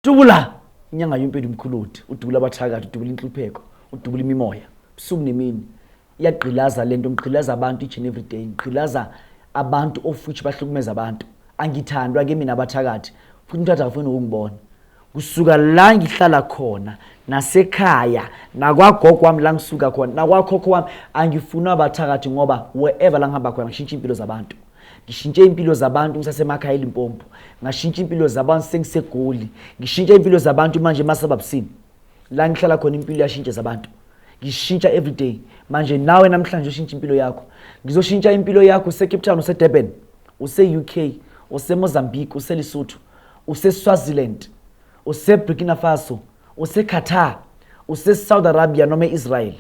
Dubula inyanga YoMpedi Mkhulu, udubula abathakathi, udubula inhlupheko, udubula imimoya. Busuku nemini iyagqilaza lento, ngigqilaza abantu each and every day, ngigqilaza abantu of which bahlukumeza abantu. Angithandwa ke mina abathakathi, futhi umthatha afuna ukungibona. Kusuka la ngihlala khona nasekhaya nakwagogo wami la ngisuka khona nakwakhokho wami angifuna abathakathi ngoba wherever la ngihamba khona ngishintsha impilo zabantu. Ngishintshe impilo zabantu ngisasemakhaya eLimpopo, ngashintsha impilo zabantu sengisegoli, ngishintsha impilo zabantu manje masababusini. La ngihlala khona impilo yashintsha zabantu. Ngishintsha every day. Manje nawe namhlanje ushintsha impilo yakho. Ngizoshintsha impilo yakho Cape Town, Durban, UK, Mozambique, Lesotho, Swaziland, Burkina Faso, Qatar, Saudi Arabia noma Israel.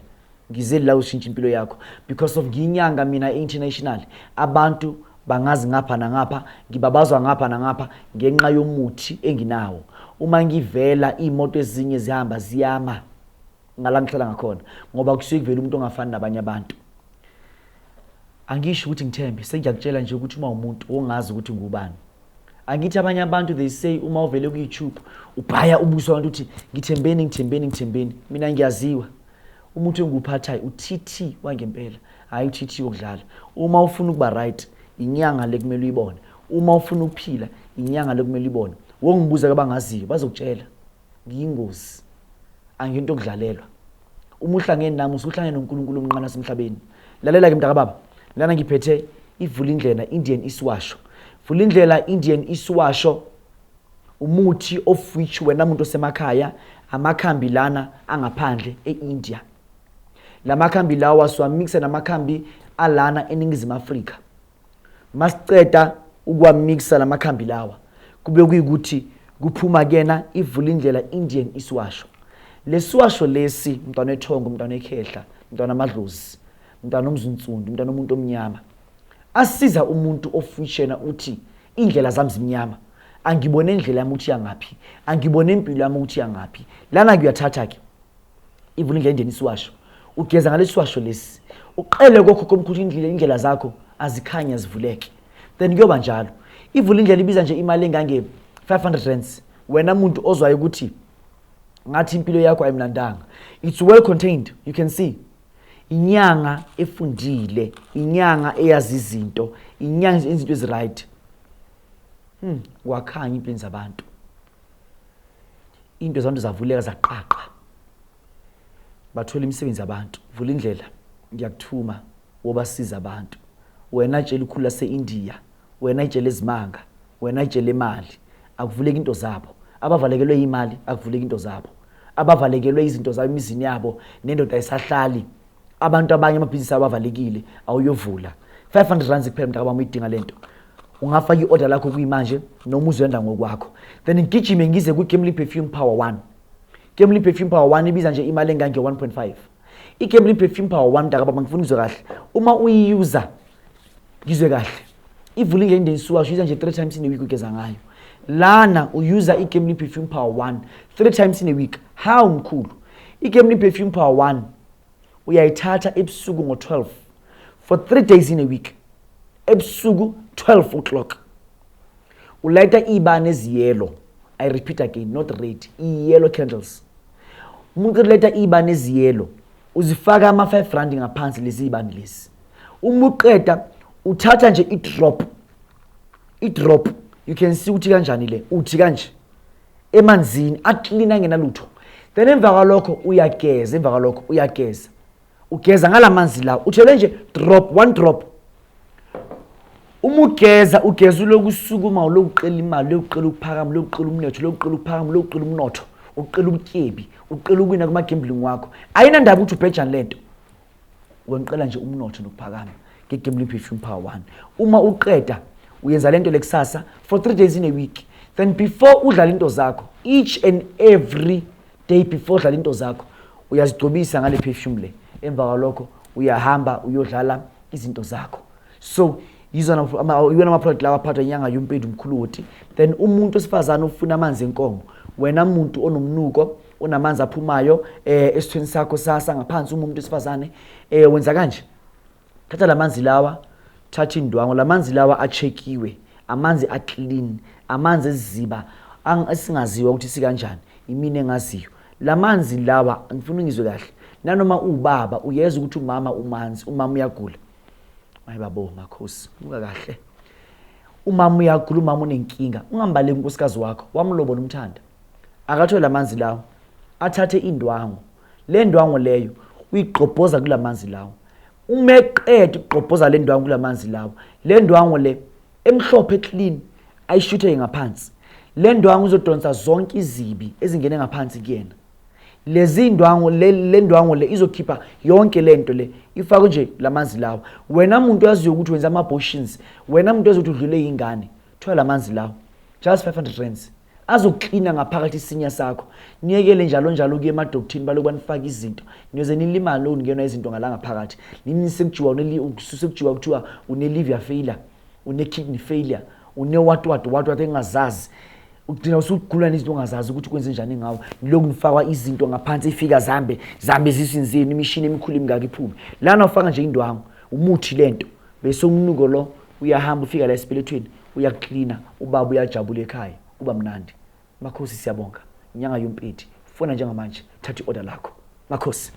Ngizeli la ushintsha impilo yakho because of Inyanga mina international. Abantu bangazi ngapha nangapha, ngibabazwa ngapha nangapha ngenxa yomuthi enginawo. Uma ngivela imoto ezinye zihamba ziyama ngala ngihlala ngakhona ngoba kusuke kuvela umuntu ongafani nabanye abantu. Angisho ukuthi ngithembe, sengiyakutshela nje ukuthi uma umuntu ongazi ukuthi ngubani. Angithi abanye abantu they say uma uvele ku YouTube ubhaya ubuso abantu uthi ngithembeni. Mina ngiyaziwa. Umuntu enguphathayo uTT wangempela, hayi uTT wokudlala. Uma ufuna ukuba right, inyanga lekumele uyibone. Uma ufuna ukuphila, inyanga lekumele uyibone. Wongibuza kabangaziyo bazokutshela. Ngiyingozi. Angento okudlalelwa. Uma uhlangene nami usuhlangene noNkulunkulu omnqana semhlabeni. Lalela ke mntaka baba. Lana ngiphethe Vulindlela Indian Isiwasho. Vulindlela Indian Isiwasho umuthi of which wena umuntu osemakhaya amakhambi lana angaphandle eIndia. La makhambi lawa siwamixa namakhambi alana eNingizimu Afrika. Masiceda ukwamixa la makhambi lawa kube kuyikuthi kuphuma kena iVulindlela Indian Isiwasho. Lesiwasho lesi mntwana ethongo, mntwana ekhehla, mntwana amadlozi, mntwana omzunsundu, mntwana umuntu omnyama. Asiza umuntu ofishena uthi indlela zami zimnyama. Angibone indlela yami uthi yangapi. Angibone impilo yami uthi yangapi. Lana kuyathatha ke iVulindlela Indian Isiwasho. Ugeza ngalesiwasho lesi. Uqele kokho komkhulu indlela zakho azikhanya zivuleke. Then kuyoba njalo. iVulindlela ibiza nje imali engange 500 rands. Wena umuntu ozwaye ukuthi ngathi impilo yakho ayimlandanga. It's well contained. You can see. Inyanga efundile, inyanga eyazi izinto, inyanga izinto eziright. Wakhanya impilo zabantu. Into zabantu zavuleka zaqaqa. Bathola imisebenzi yabantu. Vulindlela ngiyakuthuma wobasiza abantu. Wena tshela ikhulu laseIndia, wena tshela ezimanga, wena tshela imali, akuvuleki into zabo. Abavalekelwe imali akuvuleki into zabo. Abavalekelwe izinto zabo emizini yabo nendoda ayisahlali. Abantu abanye amabhizinisi abavalekile awuyovula. 500 rands kuphela mntaka bami uyidinga lento. Ungafaka iorder lakho kuyimanje noma uzwenda ngokwakho. Then ngigijime ngize kuGemli Perfume Power 1. Gemli Perfume Power 1 ibiza nje imali engange 1.5. iGemli Perfume Power 1 mntaka baba ngifuna uzwe kahle. Uma uyiuser ngizwe kahle. iVulindlela Indian Isiwasho uyiza nje 3 times in a week ugeza ngayo. Lana uyuza iGemli Perfume Power 1 3 times in a week. How Mkhulu? iGemli Perfume Power 1 uyayithatha ebusuku ngo12 for 3 days in a week. Ebusuku 12 o'clock. Ulighta ibane eziyellow. I repeat again, not red. Yellow candles. Umuntu ulighta ibane eziyellow. Uzifaka ama 5 rand ngaphansi lezi ibane lezi. Umuqeda uthatha nje idrop. Idrop. You can see uthi kanjani le. Uthi kanje emanzini acleana ngenalutho. Then emva kwalokho uyageza. Ugeza ngalamanzi la. Uthele nje drop, one drop. Ugeza ulokusukuma ulokuqela imali, ulokuqela ukuphakama, ulokuqela umnotho, ulokuqela ukuphakama, ulokuqela umnotho, uqela ubutyebi, uqela ukwina kuma gambling wakho. Ayina ndaba uthi ubhejani lento. Wenqela nje umnotho nokuphakama ngeGemli Perfume Power 1. Uma uqeda uyenza lento lekusasa for 3 days in a week. Then before udlala into zakho, each and every day before udlala into zakho, uyazigcobisa ngale perfume le. Emva kwalokho uyahamba uyodlala izinto zakho. So yizona ama-product lawa aphathwa inyanga YoMpedi Mkhulu Hoti. Then umuntu osifazana ufuna amanzi enkomo, wena umuntu onomnuko onamanzi aphumayo esithweni sakho sasa ngaphansi umuntu osifazane wenza kanje. Thatha lamanzi lawa, thatha indwangu, lamanzi lawa achekiwe, amanzi aclean, amanzi eziziba, Singaziwa ukuthi sikanjani, imini engaziyo. Lamanzi lawa ngifuna ngizwe kahle. Nanoma ubaba uyeza ukuthi umama umanzi, umama uyagula. Mayibabo makhosi, buka kahle. Umama uyagula, umama unenkinga. Ungambaleki unkosikazi wakho, wamlobola umthanda. Akathole lamanzi lawo, athathe indwangu. Le ndwangu leyo uyiqobhoza kulamanzi lawo. Umeqeda ukuqobhoza le ndwangu kulamanzi lawo. Le ndwangu le emhlophe clean ayishuthe ngaphansi. Le ndwangu uzodonsa zonke izibi ezingene ngaphansi kuyena. Lezi ndwangu le ndwangu le izokhipha yonke lento le ifakwe nje lamanzi lawo. Wena umuntu yaziyo ukuthi wenza ama abortions, wena umuntu ezothi udlule ingane, thola lamanzi lawo. Just 500 rands. Azoklina ngaphakathi isinya sakho. Niyekele njalo njalo kuye emadokthini baloku banifaka izinto. Niyoze nilimala ungena izinto ngalanga phakathi. Nini sekujiwa sekujiwa kuthiwa une liver failure, une kidney failure, une what engazazi. Udina usugula nezinto ongazazi ukuthi kwenze njani ngawo. Niloko nifakwa izinto ngaphansi ifika zambe zisinzeni, imishini emikhulu imingaka iphume. Lana ufaka nje indwangu, umuthi lento. Bese umnuko lo uyahamba ufika la esibelethweni, uyaklina, ubaba uyajabula ekhaya. Kuba mnandi. Makhosi siyabonga. Inyanga YoMpedi. Fona njengamanje, thatha iorder lakho. Makhosi.